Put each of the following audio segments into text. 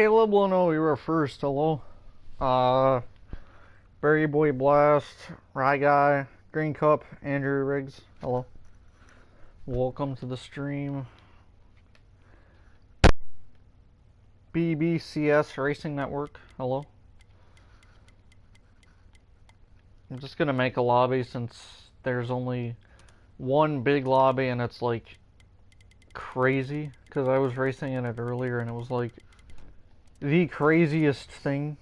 Caleb Leno, you were first. Hello. Uh, Berry Boy Blast, Rye Guy, Green Cup, Andrew Riggs. Hello. Welcome to the stream. BBCS Racing Network. Hello. I'm just gonna make a lobby since there's only one big lobby and it's like crazy because I was racing in it earlier and it was like the craziest thing.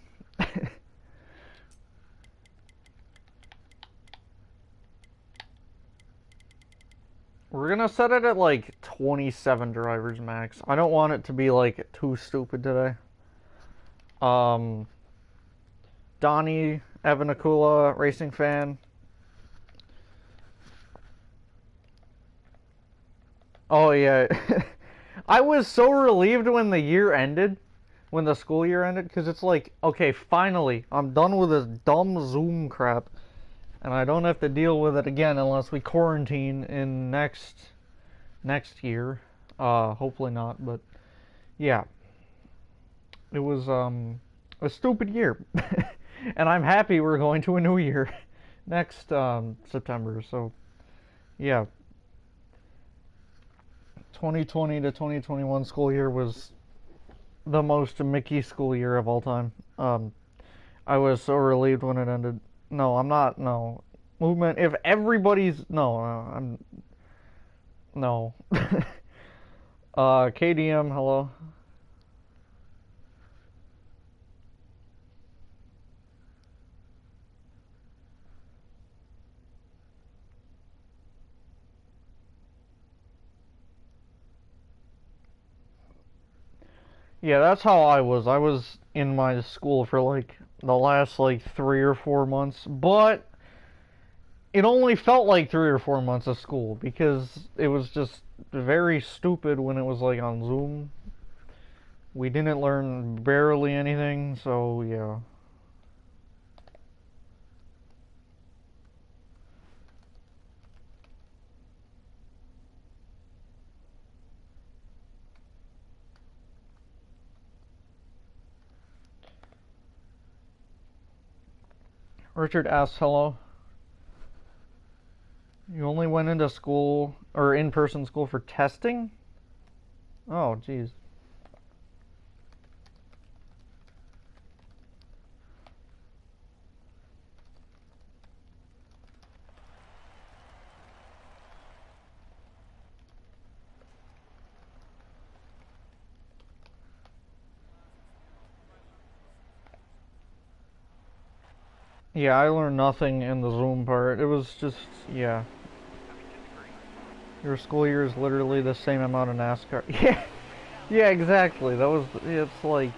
We're gonna set it at like 27 drivers max. I don't want it to be like too stupid today. Donnie Evanakula, racing fan. Oh yeah. I was so relieved when the year ended, when the school year ended, because it's like, okay, finally, I'm done with this dumb Zoom crap, and I don't have to deal with it again unless we quarantine in next year. Hopefully not, but yeah. It was a stupid year. And I'm happy we're going to a new year next September, so yeah. 2020 to 2021 school year was the most Mickey school year of all time. I was so relieved when it ended. No, I'm not. No. Movement. If everybody's. No, I'm. No. KDM, hello. Yeah, that's how I was. I was in my school for like the last like 3 or 4 months, but it only felt like 3 or 4 months of school because it was just very stupid when it was like on Zoom. We didn't learn barely anything, so yeah. Richard asks, hello. You only went into school, or in-person school for testing? Oh, jeez. Yeah, I learned nothing in the Zoom part. It was just, yeah. Your school year is literally the same amount of NASCAR. Yeah, yeah, exactly. That was, it's like,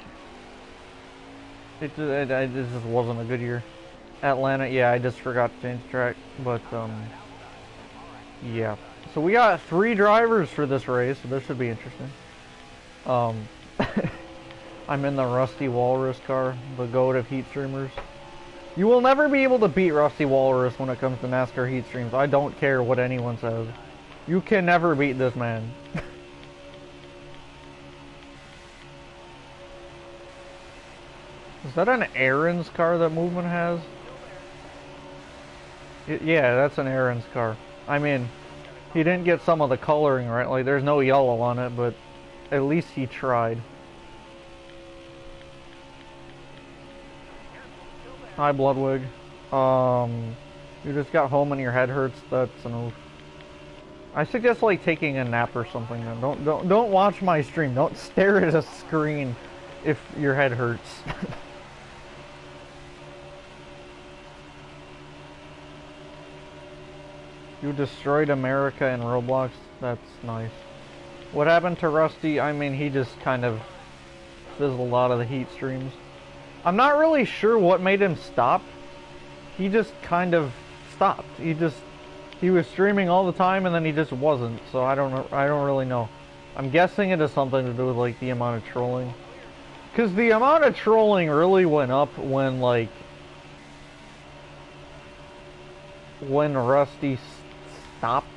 it just wasn't a good year. Atlanta, yeah, I just forgot to change track, but, yeah. So we got 3 drivers for this race, so this should be interesting. I'm in the Rusty Walrus car, the goat of heat streamers. You will never be able to beat Rusty Walrus when it comes to NASCAR heat streams. I don't care what anyone says. You can never beat this man. Is that an Aaron's car that Movement has? Yeah, that's an Aaron's car. I mean, he didn't get some of the coloring right. Like, there's no yellow on it, but at least he tried. Hi, Bloodwig. You just got home and your head hurts. That's an oof. I suggest like taking a nap or something. Then don't watch my stream. Don't stare at a screen if your head hurts. You destroyed America in Roblox. That's nice. What happened to Rusty? I mean, he just kind of fizzled out of the heat streams. I'm not really sure what made him stop. He just kind of stopped. He was streaming all the time and then he just wasn't. So I don't really know. I'm guessing it has something to do with like the amount of trolling. Cause the amount of trolling really went up when like when Rusty stopped.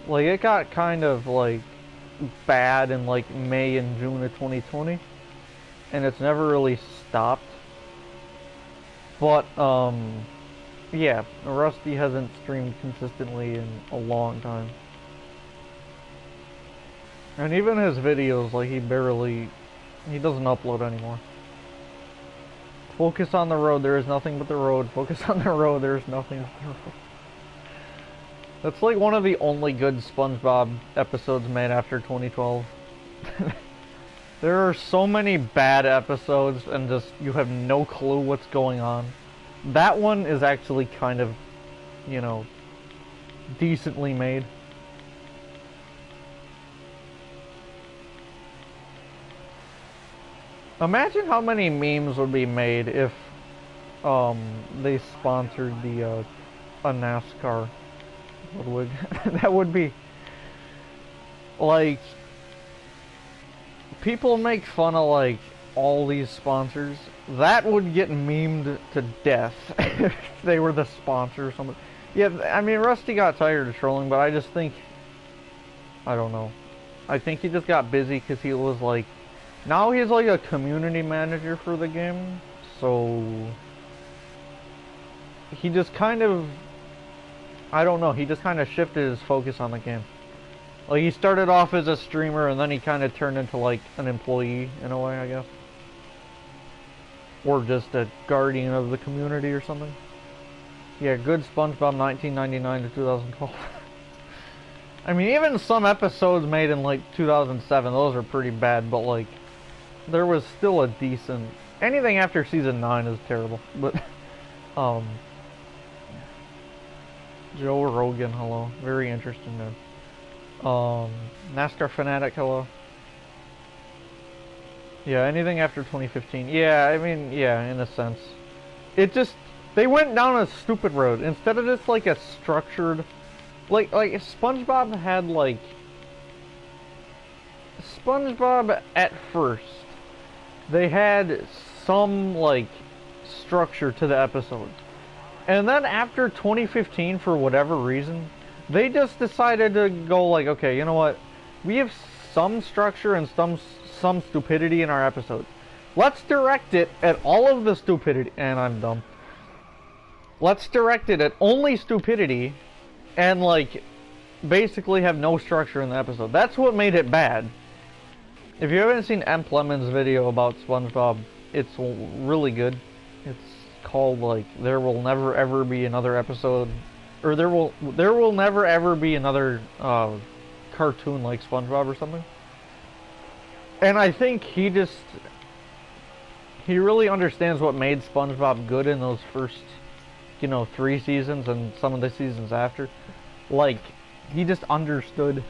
Like it got kind of like bad in like May and June of 2020. and it's never really stopped. But, yeah, Rusty hasn't streamed consistently in a long time. And even his videos, like, he doesn't upload anymore. Focus on the road, there is nothing but the road. Focus on the road, there is nothing but the road. That's like one of the only good SpongeBob episodes made after 2012. There are so many bad episodes and just, you have no clue what's going on. That one is actually kind of, you know, decently made. Imagine how many memes would be made if they sponsored a NASCAR Ludwig. That would be like, people make fun of like all these sponsors. That would get memed to death if they were the sponsor or something. Yeah, I mean, Rusty got tired of trolling, but I just think, I don't know. I think he just got busy because he was like, now he's like a community manager for the game, so he just kind of, I don't know, he just kind of shifted his focus on the game. Like, he started off as a streamer and then he kind of turned into like an employee in a way, I guess. Or just a guardian of the community or something. Yeah, good SpongeBob 1999 to 2012. I mean, even some episodes made in like 2007, those are pretty bad, but like, there was still a decent... Anything after season 9 is terrible, but... Joe Rogan, hello. Very interesting, man. NASCAR Fanatic, hello. Yeah, anything after 2015. Yeah, I mean, yeah, in a sense. It just... They went down a stupid road. Instead of just, like, a structured... Like SpongeBob had, like... SpongeBob at first... They had some, like, structure to the episode. And then after 2015, for whatever reason, they just decided to go like, okay, you know what? We have some structure and some stupidity in our episodes. Let's direct it at all of the stupidity. And I'm dumb. Let's direct it at only stupidity and, like, basically have no structure in the episode. That's what made it bad. If you haven't seen M. Lemon's video about SpongeBob, it's really good. It's called, like, There Will Never Ever Be Another Episode, or There Will Never Ever Be Another cartoon like SpongeBob or something. And I think he really understands what made SpongeBob good in those first, 3 seasons and some of the seasons after. Like, he just understood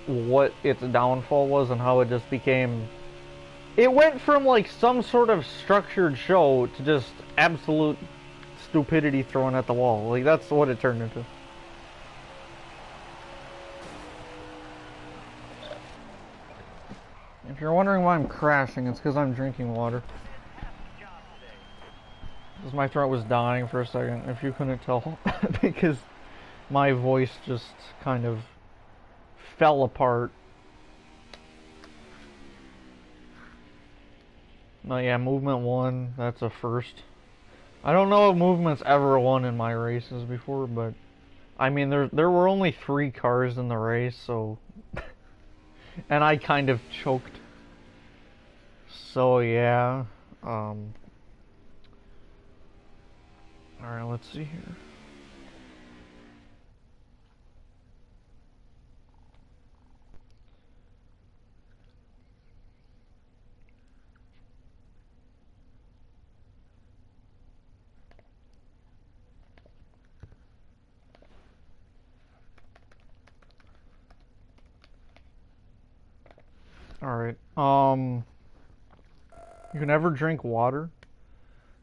what its downfall was and how it just became... It went from, like, some sort of structured show to just absolute stupidity thrown at the wall. Like, that's what it turned into. If you're wondering why I'm crashing, it's because I'm drinking water. Because my throat was dying for a second, if you couldn't tell. Because my voice just kind of fell apart. No, yeah, movement 1, that's a first. I don't know if movement's ever won in my races before, but I mean, there were only 3 cars in the race, so and I kind of choked. So yeah, all right, let's see here. Alright, you can never drink water?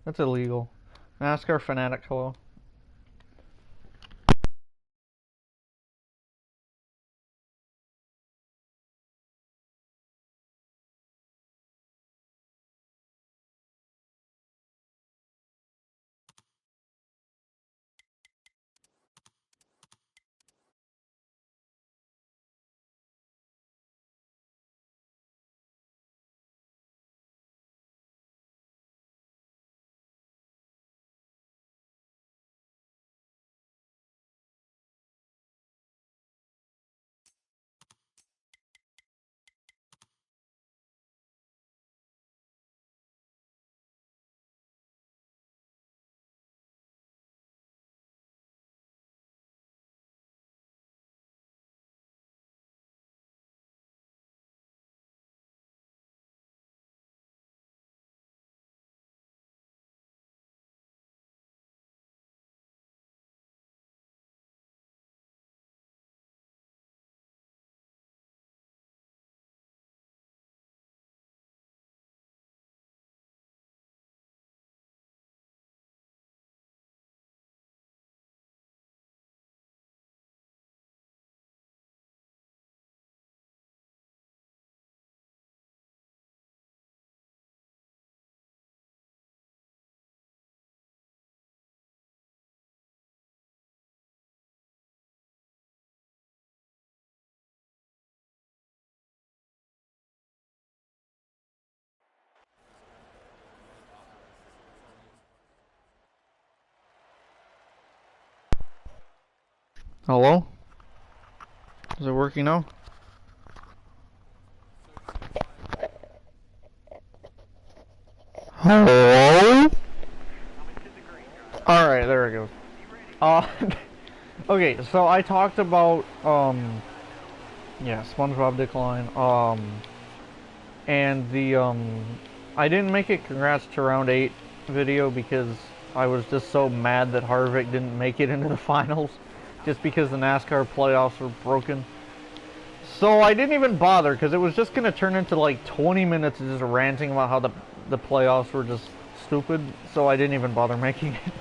That's illegal. NASCAR Fanatic, hello. Hello? Is it working now? Hello? Alright, there it goes. Okay, so I talked about, yeah, SpongeBob decline, and the, I didn't make it congrats to round 8 video because I was just so mad that Harvick didn't make it into the finals, just because the NASCAR playoffs were broken. So I didn't even bother, because it was just going to turn into like 20 minutes of just ranting about how the playoffs were just stupid, so I didn't even bother making it.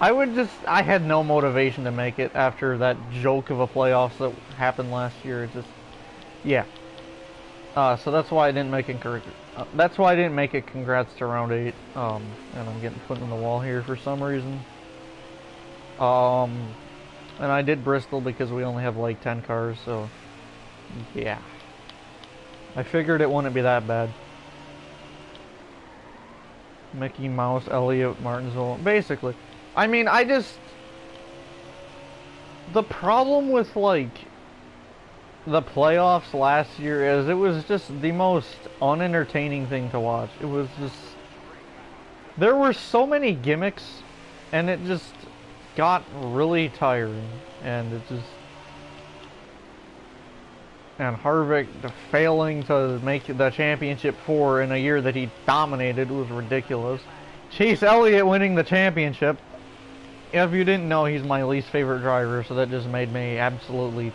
I had no motivation to make it after that joke of a playoffs that happened last year. It just, yeah. So that's why I didn't make it. That's why I didn't make it. Congrats to round 8. And I'm getting put in the wall here for some reason. And I did Bristol because we only have like 10 cars, so yeah. I figured it wouldn't be that bad. Mickey Mouse, Elliott, Martinsville, basically. I mean, the problem with, like, the playoffs last year is it was just the most unentertaining thing to watch. It was just, there were so many gimmicks, and it just got really tiring, and it just, and Harvick failing to make the championship 4 in a year that he dominated was ridiculous. Chase Elliott winning the championship. If you didn't know, he's my least favorite driver, so that just made me absolutely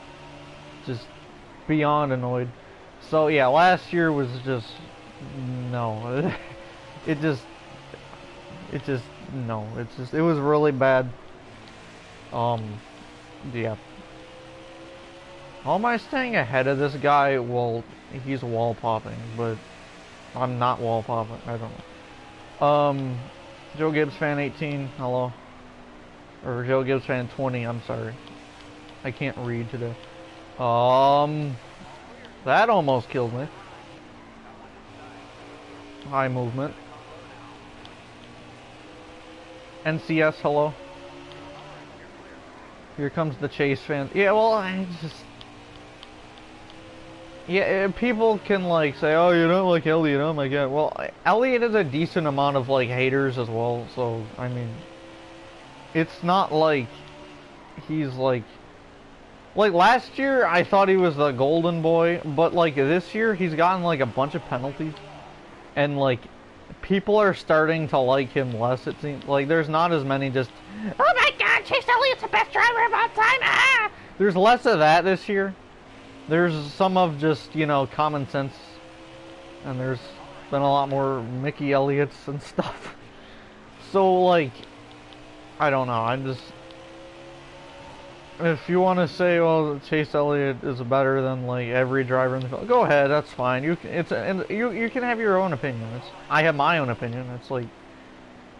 just beyond annoyed. So yeah, last year was just, no. It was really bad. Yeah. How am I staying ahead of this guy? Well, he's wall popping, but I'm not wall popping. I don't know. Joe Gibbs fan 18, hello. Or Joe Gibbs fan 20, I'm sorry. I can't read today. That almost killed me. High movement. NCS, hello. Here comes the Chase fans. Yeah, well, I just... Yeah, people can, like, say, oh, you don't like Elliott, oh my god. Well, Elliott has a decent amount of, like, haters as well, so, I mean... It's not like he's like last year I thought he was the golden boy, but like this year he's gotten like a bunch of penalties, and like people are starting to like him less. It seems like there's not as many just, oh my god, Chase Elliott's the best driver of all time. Ah! There's less of that this year. There's some of just, you know, common sense, and there's been a lot more Mickey Elliott's and stuff. So like, I don't know, I'm just... If you want to say, well, Chase Elliott is better than, like, every driver in the field, go ahead, that's fine. You can have your own opinion. I have my own opinion. It's like,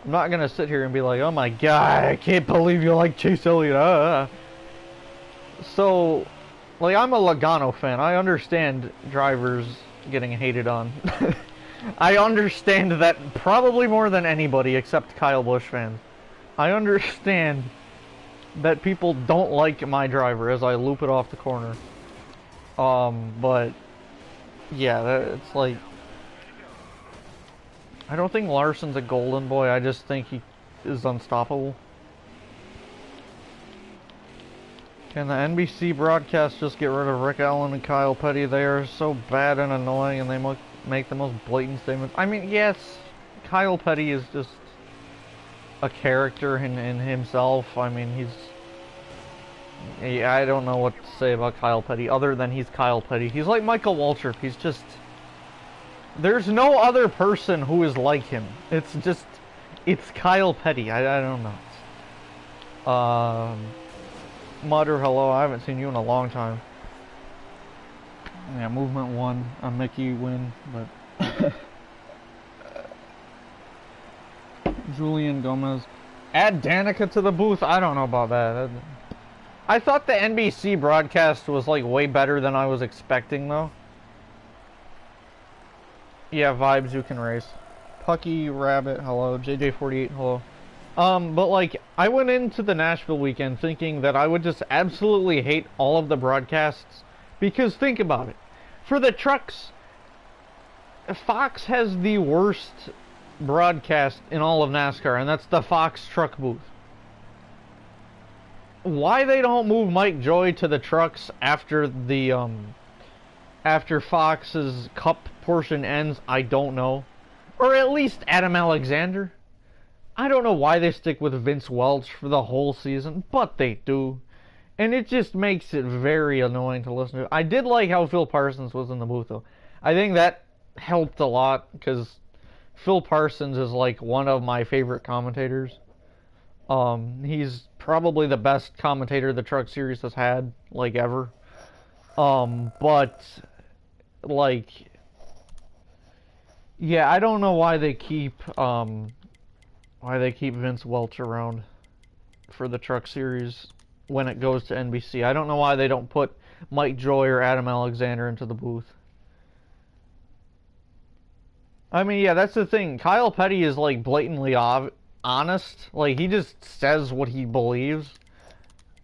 I'm not going to sit here and be like, oh my god, I can't believe you like Chase Elliott. So, like, I'm a Logano fan. I understand drivers getting hated on. I understand that probably more than anybody except Kyle Busch fans. I understand that people don't like my driver as I loop it off the corner. But yeah, it's like, I don't think Larson's a golden boy. I just think he is unstoppable. Can the NBC broadcast just get rid of Rick Allen and Kyle Petty? They are so bad and annoying, and they make the most blatant statements. I mean, yes, Kyle Petty is just a character in himself. I mean, I don't know what to say about Kyle Petty other than he's Kyle Petty. He's like Michael Waltrip. He's just, there's no other person who is like him. It's Kyle Petty. I don't know. Mudder, hello. I haven't seen you in a long time. Yeah, movement 1, a Mickey win, but Julian Gomez. Add Danica to the booth. I don't know about that. I thought the NBC broadcast was like way better than I was expecting though. Yeah, vibes, you can race. Pucky Rabbit, hello. JJ48, hello. But like, I went into the Nashville weekend thinking that I would just absolutely hate all of the broadcasts. Because think about it. For the trucks, Fox has the worst broadcast in all of NASCAR, and that's the Fox truck booth. Why they don't move Mike Joy to the trucks after the, after Fox's Cup portion ends, I don't know. Or at least Adam Alexander. I don't know why they stick with Vince Welch for the whole season, but they do. And it just makes it very annoying to listen to. I did like how Phil Parsons was in the booth, though. I think that helped a lot, because Phil Parsons is like one of my favorite commentators. He's probably the best commentator the Truck Series has had, like, ever. But, like, yeah, I don't know why they keep Vince Welch around for the Truck Series when it goes to NBC. I don't know why they don't put Mike Joy or Adam Alexander into the booth. I mean, yeah, that's the thing. Kyle Petty is, like, blatantly honest. Like, he just says what he believes.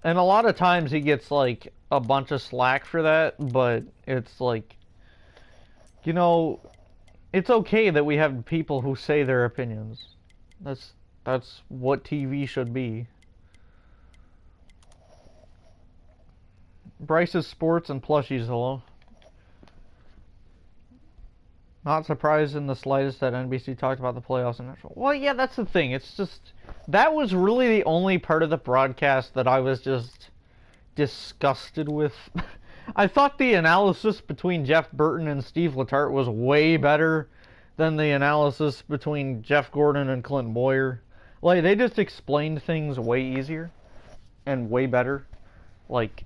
And a lot of times he gets, like, a bunch of slack for that, but it's like, you know, it's okay that we have people who say their opinions. That's what TV should be. Bryce's Sports and Plushies, hello. Not surprised in the slightest that NBC talked about the playoffs in Nashville. Well, yeah, that's the thing. It's just, that was really the only part of the broadcast that I was just disgusted with. I thought the analysis between Jeff Burton and Steve Letarte was way better than the analysis between Jeff Gordon and Clint Boyer. Like, they just explained things way easier and way better. Like,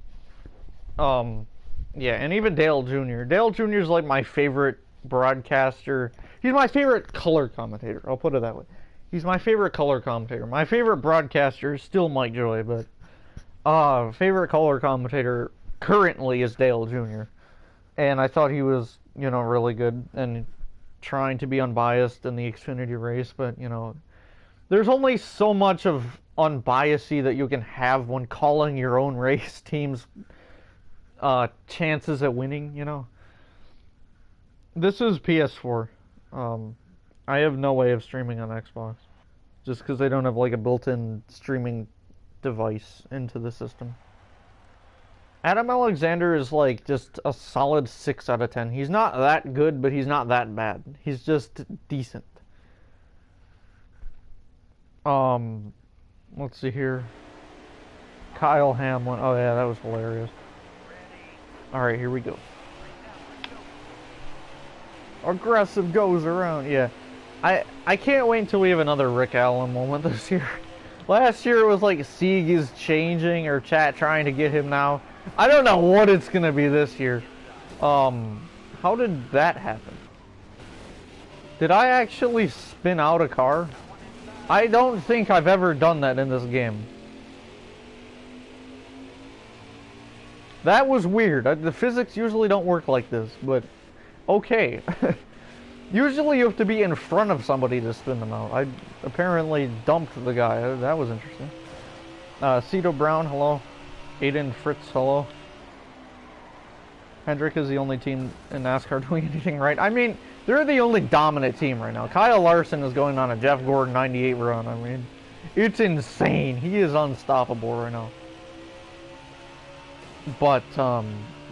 yeah, and even Dale Jr. Dale Jr. is like my favorite broadcaster. He's my favorite color commentator. I'll put it that way. He's my favorite color commentator. My favorite broadcaster is still Mike Joy, but favorite color commentator currently is Dale Jr. And I thought he was, you know, really good and trying to be unbiased in the Xfinity race, but, you know, there's only so much of unbiasy that you can have when calling your own race team's chances at winning, you know. This is PS4. I have no way of streaming on Xbox, just because they don't have like a built-in streaming device into the system. Adam Alexander is like just a solid 6 out of 10. He's not that good, but he's not that bad. He's just decent. Let's see here. Kyle Hamlin. Oh yeah, that was hilarious. Alright, here we go. Aggressive goes around, yeah. I can't wait until we have another Rick Allen moment this year. Last year it was like Sieg is changing or chat trying to get him now. I don't know what it's gonna be this year. How did that happen? Did I actually spin out a car? I don't think I've ever done that in this game. That was weird. The physics usually don't work like this, but okay. Usually you have to be in front of somebody to spin them out. I apparently dumped the guy. That was interesting. Cito Brown, hello. Aiden Fritz, hello. Hendrick is the only team in NASCAR doing anything right. I mean, they're the only dominant team right now. Kyle Larson is going on a Jeff Gordon 98 run. I mean, it's insane. He is unstoppable right now. But,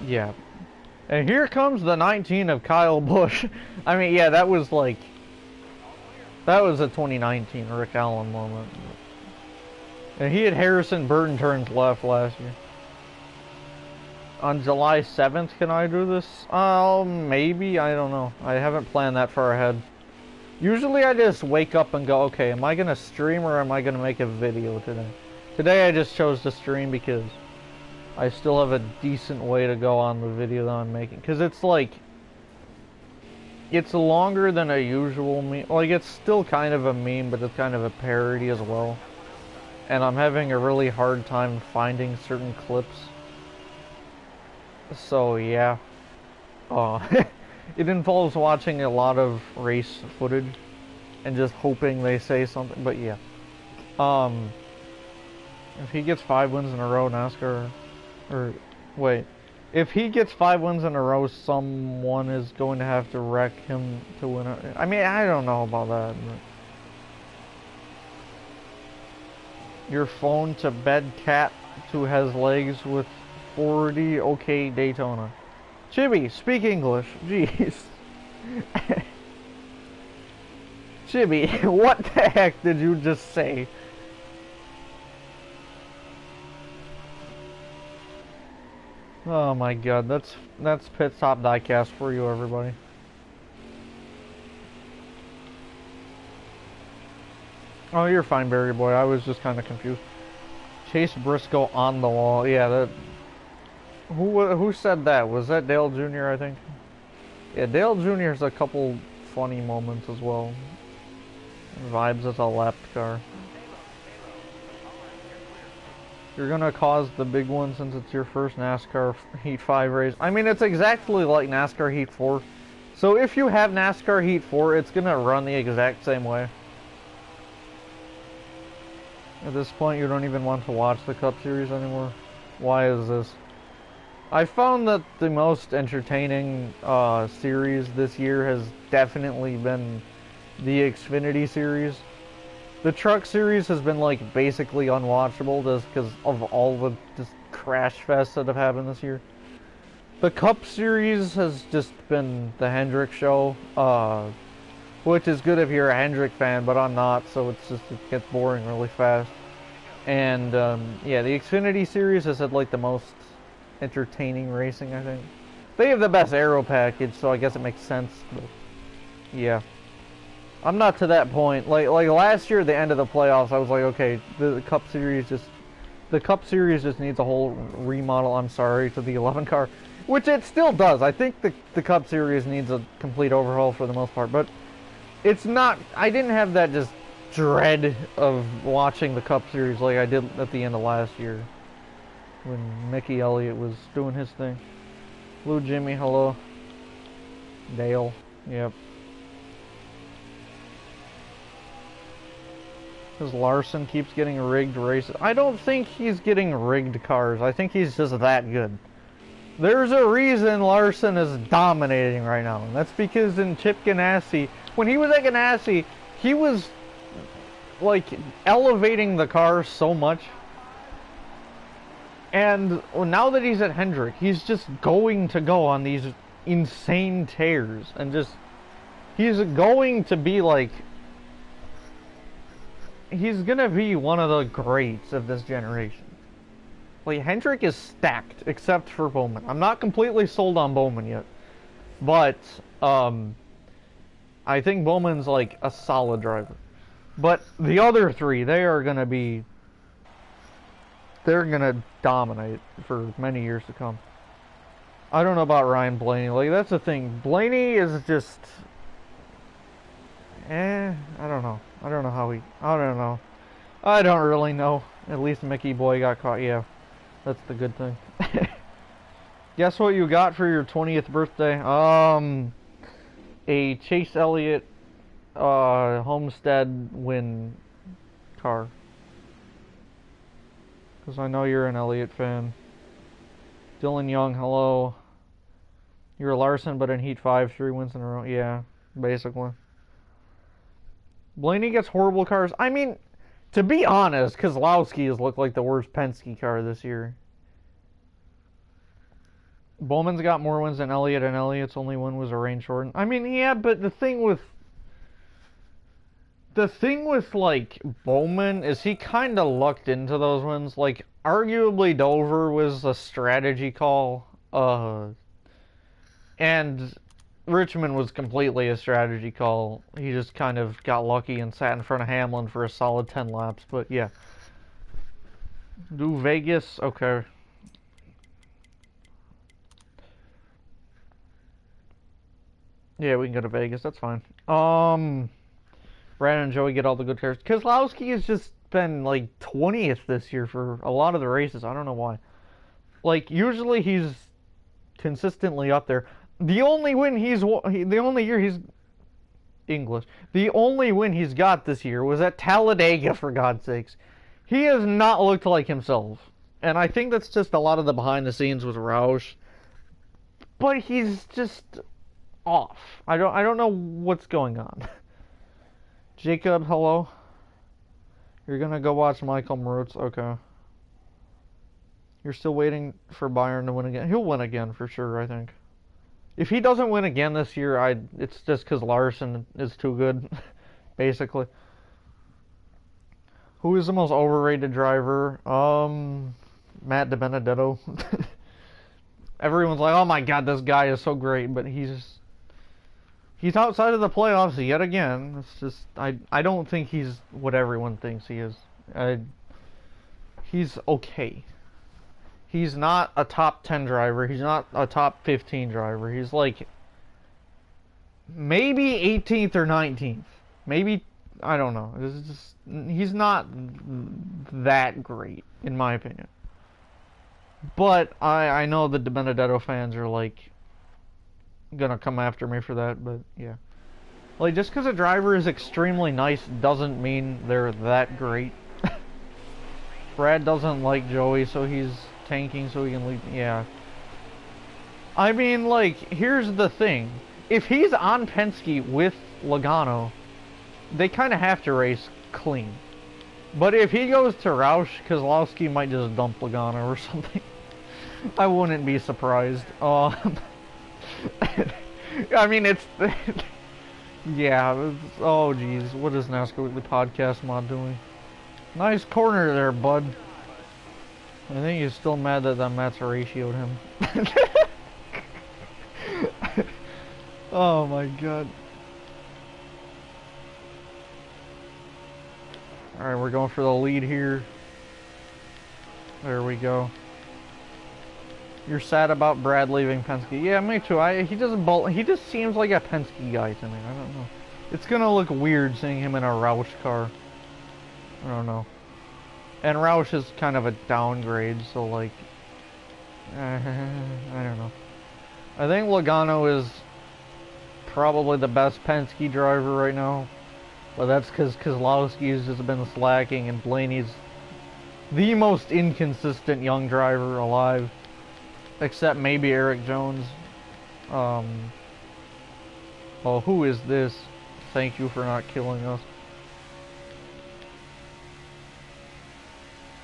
yeah. And here comes the 19 of Kyle Busch. I mean, yeah, that was like... That was a 2019 Rick Allen moment. And he had Harrison Burton turns left last year. On July 7th, can I do this? Maybe, I don't know. I haven't planned that far ahead. Usually I just wake up and go, okay, am I going to stream or am I going to make a video today? Today I just chose to stream because I still have a decent way to go on the video that I'm making. Because it's like, it's longer than a usual meme. Like, it's still kind of a meme, but it's kind of a parody as well. And I'm having a really hard time finding certain clips. So, yeah. It involves watching a lot of race footage and just hoping they say something, but yeah. Um, if he gets 5 wins in a row, NASCAR, or wait, if he gets 5 wins in a row, someone is going to have to wreck him to win it. I mean, I don't know about that. But your phone to bed cat who has legs with 40 okay Daytona. Chibi, speak English. Jeez. Chibi, what the heck did you just say? Oh my god, that's Pit Stop Diecast for you, everybody. Oh, you're fine, Barry Boy. I was just kind of confused. Chase Briscoe on the wall. Yeah, that. Who said that? Was that Dale Jr., I think? Yeah, Dale Jr. has a couple funny moments as well. Vibes as a lapped car. You're gonna cause the big one since it's your first NASCAR Heat 5 race. I mean, it's exactly like NASCAR Heat 4. So if you have NASCAR Heat 4, it's gonna run the exact same way. At this point, you don't even want to watch the Cup Series anymore. Why is this? I found that the most entertaining series this year has definitely been the Xfinity series. The Truck Series has been like basically unwatchable just because of all the just crash fests that have happened this year. The Cup Series has just been the Hendrick show, which is good if you're a Hendrick fan, but I'm not, so it gets boring really fast. And yeah, the Xfinity Series has had like the most entertaining racing, I think. They have the best aero package, so I guess it makes sense. But yeah, I'm not to that point. Like last year, at the end of the playoffs, I was like, okay, the Cup Series just needs a whole remodel. I'm sorry to the 11 car, which it still does. I think the Cup Series needs a complete overhaul for the most part, but it's not. I didn't have that just dread of watching the Cup Series like I did at the end of last year when Mickey Elliott was doing his thing. Blue Jimmy, hello. Dale, yep. Because Larson keeps getting rigged races. I don't think he's getting rigged cars. I think he's just that good. There's a reason Larson is dominating right now. And that's because in Chip Ganassi, when he was at Ganassi, he was like elevating the car so much. And now that he's at Hendrick, he's just going to go on these insane tears. And just, he's going to be like, he's gonna be one of the greats of this generation. Like, Hendrick is stacked, except for Bowman. I'm not completely sold on Bowman yet. But, I think Bowman's like a solid driver. But the other three, they're gonna dominate for many years to come. I don't know about Ryan Blaney. Like, that's the thing. Blaney is just, I don't know. I don't know. I don't really know. At least Mickey Boy got caught. Yeah, that's the good thing. Guess what you got for your 20th birthday? A Chase Elliott Homestead win car. Because I know you're an Elliott fan. Dylan Young, hello. You're a Larson, but in Heat 5, 3 wins in a row. Yeah, basically. Blaney gets horrible cars. I mean, to be honest, Kozlowski has looked like the worst Penske car this year. Bowman's got more wins than Elliott, and Elliott's only win was a rain shortened. I mean, yeah, but the thing with like Bowman is he kind of lucked into those wins. Like, arguably Dover was a strategy call, and Richmond was completely a strategy call. He just kind of got lucky and sat in front of Hamlin for a solid 10 laps. But yeah, do Vegas? Okay. Yeah, we can go to Vegas. That's fine. Brandon and Joey get all the good cars. Kozlowski has just been like 20th this year for a lot of the races. I don't know why. Like, usually he's consistently up there. The only year he's English. The only win he's got this year was at Talladega, for God's sakes. He has not looked like himself. And I think that's just a lot of the behind the scenes with Roush. But he's just off. I don't know what's going on. Jacob, hello. You're gonna go watch Michael Marutz? Okay. You're still waiting for Bayern to win again. He'll win again for sure, I think. If he doesn't win again this year, it's just because Larson is too good, basically. Who is the most overrated driver? Matt DiBenedetto. Everyone's like, oh my god, this guy is so great, but he's outside of the playoffs yet again. It's just, I don't think he's what everyone thinks he is. He's okay. He's not a top 10 driver. He's not a top 15 driver. He's like maybe 18th or 19th. Maybe, I don't know. It's just, he's not that great, in my opinion. But I know the DiBenedetto fans are like gonna come after me for that, but yeah. Like, just because a driver is extremely nice doesn't mean they're that great. Brad doesn't like Joey, so he's tanking so he can leave. Yeah. I mean, like, here's the thing. If he's on Penske with Logano, they kind of have to race clean. But if he goes to Roush, Kozlowski might just dump Logano or something. I wouldn't be surprised. I mean, it's... yeah, it's, oh jeez, what is NASCAR Weekly Podcast mod doing? Nice corner there, bud. I think he's still mad that Matt's ratioed him. Oh my god. Alright, we're going for the lead here. There we go. You're sad about Brad leaving Penske. Yeah, me too. He just seems like a Penske guy to me. I don't know. It's gonna look weird seeing him in a Roush car. I don't know. And Roush is kind of a downgrade, so like... I don't know. I think Logano is probably the best Penske driver right now. But that's because Kozlowski's just been slacking and Blaney's the most inconsistent young driver alive. Except maybe Eric Jones. Oh, who is this? Thank you for not killing us.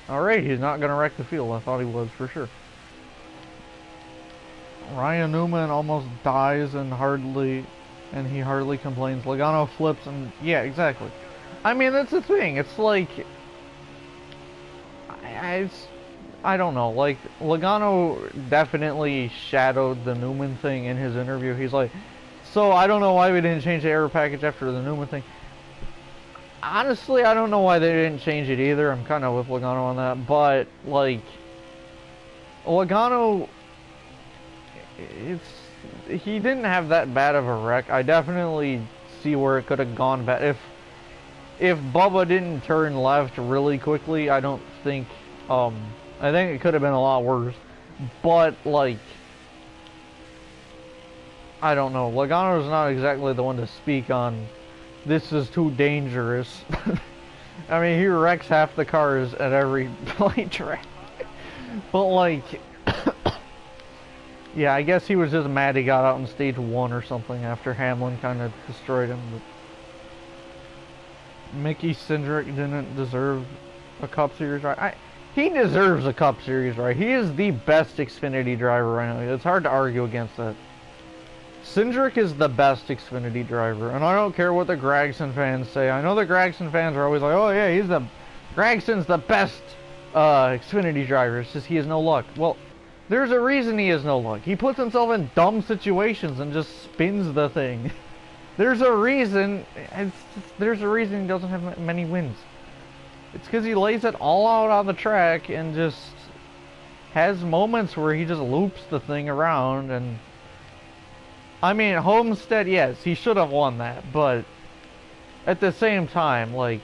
Alright, he's not going to wreck the field. I thought he was for sure. Ryan Newman almost dies and he hardly complains. Logano flips and... yeah, exactly. I mean, that's the thing. It's like... I don't know. Like, Logano definitely shadowed the Newman thing in his interview. He's like, so I don't know why we didn't change the air package after the Newman thing. Honestly, I don't know why they didn't change it either. I'm kind of with Logano on that. But, like, Logano... he didn't have that bad of a wreck. I definitely see where it could have gone bad. If Bubba didn't turn left really quickly, I don't think I think it could have been a lot worse. But like, I don't know. Logano's not exactly the one to speak on this is too dangerous. I mean, he wrecks half the cars at every plate track. But like yeah, I guess he was just mad he got out in stage 1 or something after Hamlin kind of destroyed him. But Mickey Cindric didn't deserve a Cup Series ride. He deserves a Cup Series ride. He is the best Xfinity driver right now. It's hard to argue against that. Cindric is the best Xfinity driver, and I don't care what the Gragson fans say. I know the Gragson fans are always like, oh yeah, Gragson's the best Xfinity driver. It's just he has no luck. Well, there's a reason he has no luck. He puts himself in dumb situations and just spins the thing. There's a reason he doesn't have many wins. It's because he lays it all out on the track and just has moments where he just loops the thing around. And I mean, Homestead, yes, he should have won that, but at the same time, like,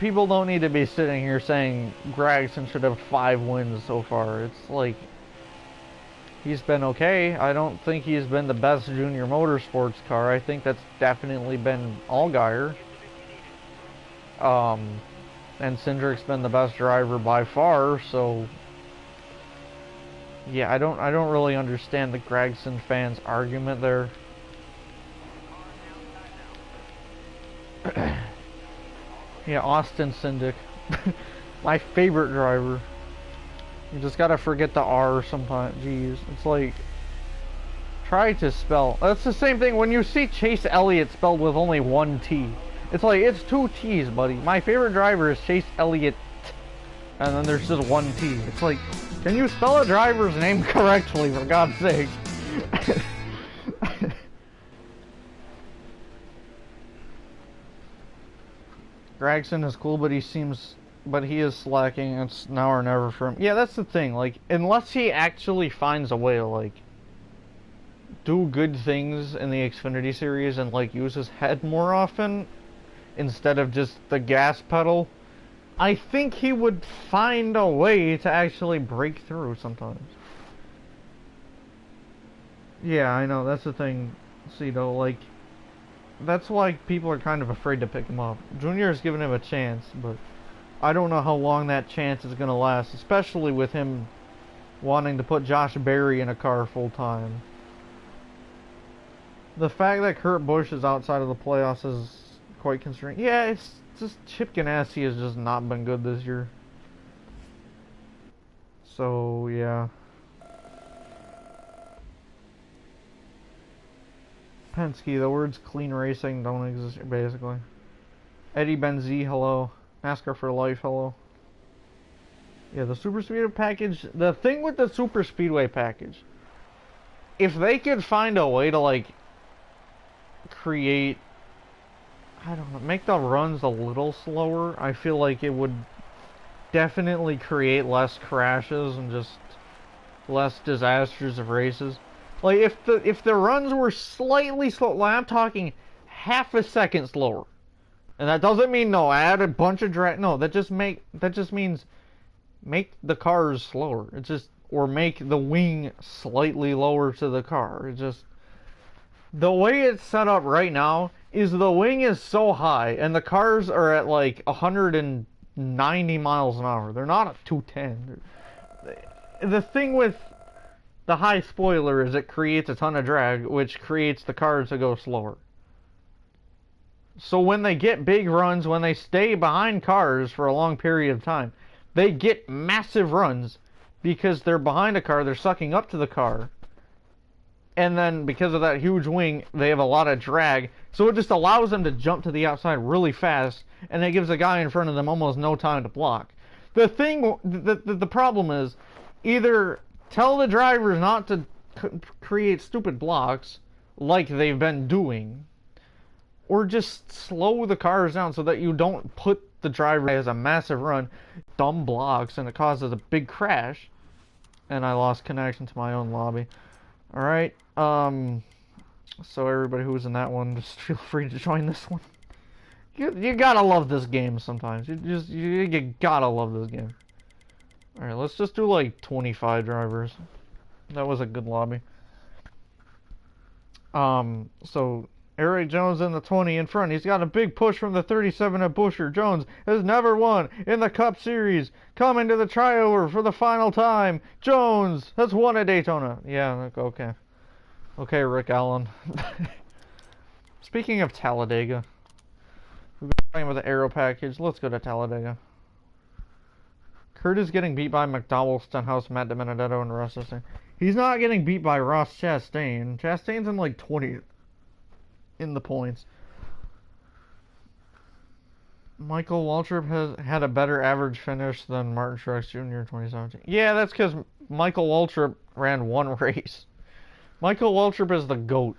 people don't need to be sitting here saying Gragson should have 5 wins so far. It's like, He's been okay. I don't think he's been the best junior motorsports car. I think that's definitely been Allgaier. And Cindric's been the best driver by far, so yeah, I don't really understand the Gragson fans' argument there. Yeah, Austin Cindric. My favorite driver. You just gotta forget the R sometimes. Jeez, it's like, try to spell. That's the same thing when you see Chase Elliott spelled with only one T. It's like, it's two T's, buddy. My favorite driver is Chase Elliott, and then there's just one T. It's like, can you spell a driver's name correctly, for God's sake? Gragson is cool, but he is slacking. It's now or never for him. Yeah, that's the thing. Like, unless he actually finds a way to, like, do good things in the Xfinity series and, like, use his head more often instead of just the gas pedal, I think he would find a way to actually break through sometimes. Yeah, I know, that's the thing, Cito, like, that's why people are kind of afraid to pick him up. Junior has given him a chance, but I don't know how long that chance is going to last, especially with him wanting to put Josh Berry in a car full time. The fact that Kurt Busch is outside of the playoffs is quite concerning. Yeah, it's just Chip Ganassi has just not been good this year. So, yeah. Penske, the words clean racing don't exist, basically. Eddie Benzie, hello. NASCAR for life, hello. Yeah, the Super Speedway package, the thing with the Super Speedway package, if they could find a way to, like, create, I don't know, make the runs a little slower, I feel like it would definitely create less crashes and just less disasters of races. Like, if the runs were slightly slow, like, I'm talking half a second slower, and that doesn't mean no add a bunch of drag. No, that just means make the cars slower. It's just, or make the wing slightly lower to the car. It's just, the way it's set up right now is the wing is so high and the cars are at like 190 miles an hour. They're not at 210. The thing with the high spoiler is it creates a ton of drag, which creates the cars to go slower. So when they get big runs, when they stay behind cars for a long period of time, they get massive runs because they're behind a car, they're sucking up to the car. And then because of that huge wing, they have a lot of drag. So it just allows them to jump to the outside really fast, and it gives the guy in front of them almost no time to block. The problem is, either tell the drivers not to create stupid blocks like they've been doing, or just slow the cars down so that you don't put the driver as a massive run, dumb blocks, and it causes a big crash. And I lost connection to my own lobby. Alright, so everybody who was in that one, just feel free to join this one. You gotta love this game sometimes. You gotta love this game. Alright, let's just do like 25 drivers. That was a good lobby. So Eric Jones in the 20 in front. He's got a big push from the 37 at Buescher. Jones has never won in the Cup Series. Coming to the tryover for the final time. Jones has won at Daytona. Yeah, okay. Okay, Rick Allen. Speaking of Talladega, we've been talking about the Aero package. Let's go to Talladega. Kurt is getting beat by McDowell, Stenhouse, Matt DiBenedetto, and Ross Chastain. He's not getting beat by Ross Chastain. Chastain's in like 20 in the points. Michael Waltrip has had a better average finish than Martin Truex Jr. in 2017. Yeah, that's because Michael Waltrip ran one race. Michael Waltrip is the GOAT.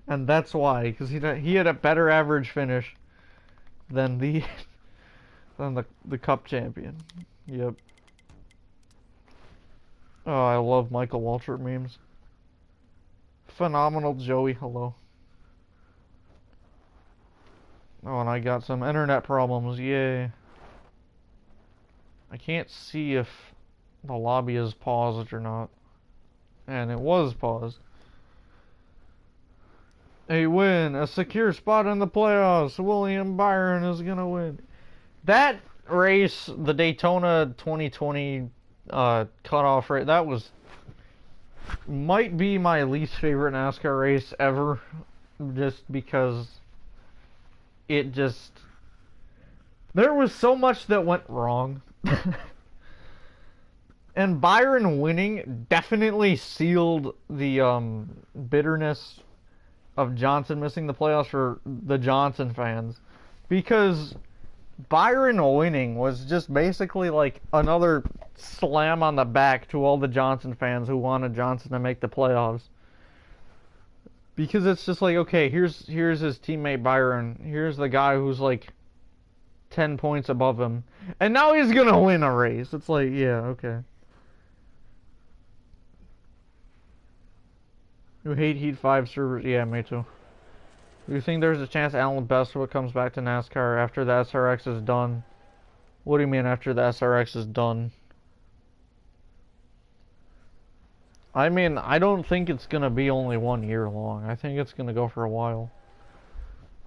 And that's why, because he had a better average finish than the Cup champion. Yep. Oh, I love Michael Waltrip memes. Phenomenal Joey, hello. Oh, and I got some internet problems, yay. I can't see if the lobby is paused or not. And it was paused. A win, a secure spot in the playoffs. William Byron is gonna win. That race, the Daytona 2020 cutoff race, that was might be my least favorite NASCAR race ever, just because it just there was so much that went wrong. And Byron winning definitely sealed the bitterness of Johnson missing the playoffs for the Johnson fans, because Byron winning was just basically like another slam on the back to all the Johnson fans who wanted Johnson to make the playoffs. Because it's just like, okay, here's his teammate Byron, here's the guy who's like 10 points above him, and now he's gonna win a race. It's like, yeah, okay. You hate Heat 5 servers? Yeah, me too. Do you think there's a chance Alan Bestwood comes back to NASCAR after the SRX is done? What do you mean after the SRX is done? I mean, I don't think it's gonna be only 1 year long. I think it's gonna go for a while.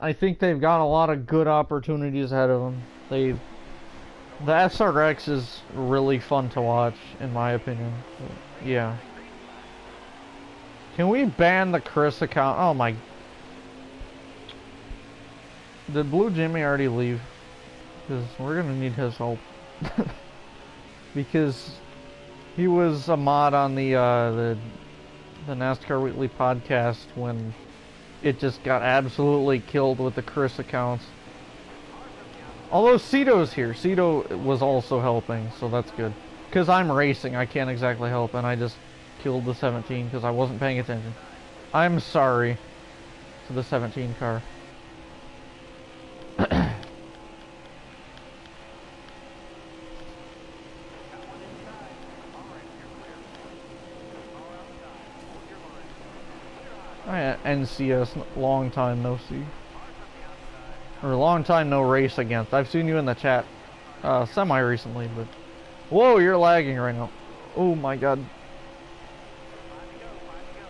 I think they've got a lot of good opportunities ahead of them. The SRX is really fun to watch, in my opinion. Yeah. Can we ban the Chris account? Oh my... Did Blue Jimmy already leave? Because we're gonna need his help. Because he was a mod on the NASCAR Weekly podcast when it just got absolutely killed with the Chris accounts. Although Cito's here. Cito was also helping, so that's good. Because I'm racing, I can't exactly help, and I just killed the 17 because I wasn't paying attention. I'm sorry to the 17 car. NCS, long time no see. Or long time no race against. I've seen you in the chat semi-recently, but... Whoa, you're lagging right now. Oh my god.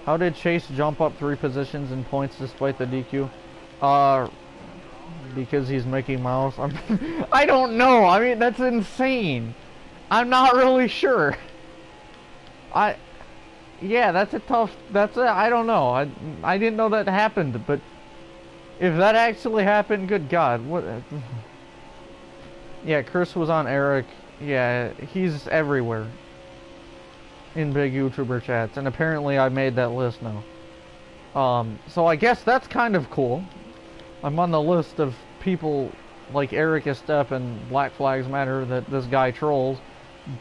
How did Chase jump up 3 positions in points despite the DQ? Because he's Mickey Mouse. I don't know. I mean, that's insane. I'm not really sure. Yeah, that's a tough... I don't know. I didn't know that happened, but... If that actually happened, good God. What... Yeah, Chris was on Eric. Yeah, he's everywhere. In big YouTuber chats. And apparently I made that list now. So I guess that's kind of cool. I'm on the list of people like Eric Estep and Black Flags Matter that this guy trolls.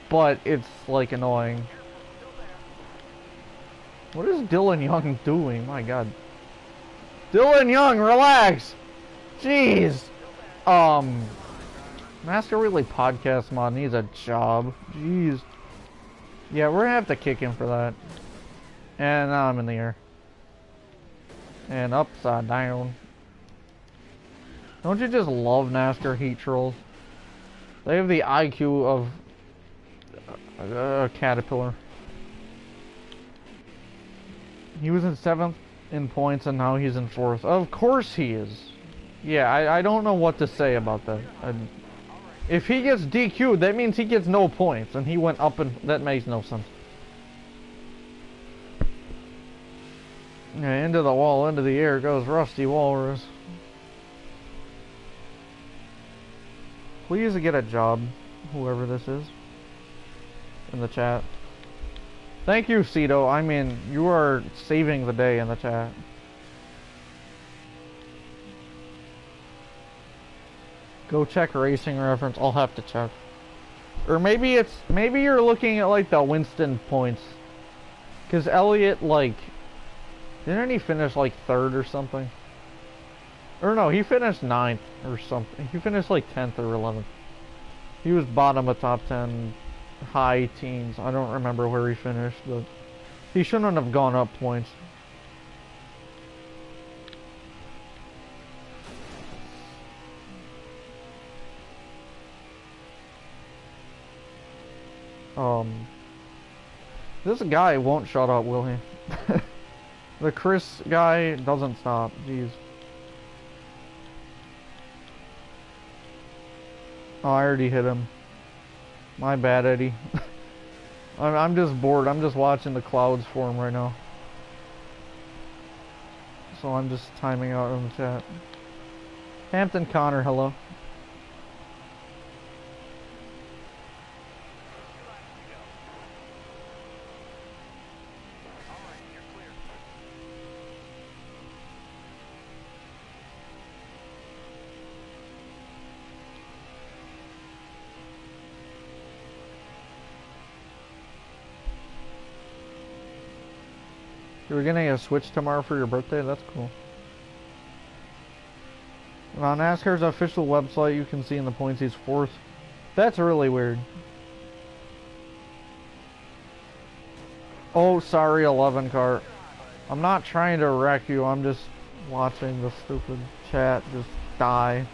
But it's, like, annoying. What is Dylan Young doing? My god. Dylan Young, relax! Jeez! Master Weekly Podcast mod needs a job. Jeez. Yeah, we're gonna have to kick him for that. And now I'm in the air. And upside down. Don't you just love NASCAR Heat trolls? They have the IQ of a caterpillar. He was in 7th in points and now he's in 4th. Of course he is. Yeah, I don't know what to say about that. If he gets DQ'd, that means he gets no points, and he went up and... That makes no sense. Yeah, into the wall, into the air goes Rusty Walrus. Please get a job, whoever this is, in the chat. Thank you, Cito. I mean, you are saving the day in the chat. Go check Racing Reference. I'll have to check. Or maybe it's... Maybe you're looking at, like, the Winston points. Because Elliott, like... Didn't he finish, like, 3rd or something? Or no, he finished 9th or something. He finished, like, 10th or 11th. He was bottom of top 10, high teens. I don't remember where he finished, but... He shouldn't have gone up points. This guy won't shut up, will he? The Chris guy doesn't stop. Jeez. Oh, I already hit him. My bad, Eddie. I'm just bored. I'm just watching the clouds form right now. So I'm just timing out in the chat. Hampton Connor, hello. You're getting a Switch tomorrow for your birthday? That's cool. And on NASCAR's official website, you can see in the points he's 4th. That's really weird. Oh, sorry, 11 car. I'm not trying to wreck you. I'm just watching the stupid chat just die.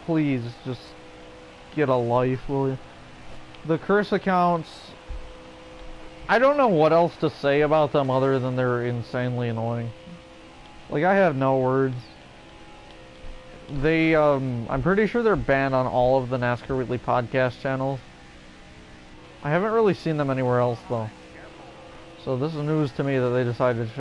Please just get a life, will you? The Chris accounts, I don't know what else to say about them other than they're insanely annoying. Like, I have no words. They, I'm pretty sure they're banned on all of the NASCAR Weekly podcast channels. I haven't really seen them anywhere else, though. So this is news to me that they decided to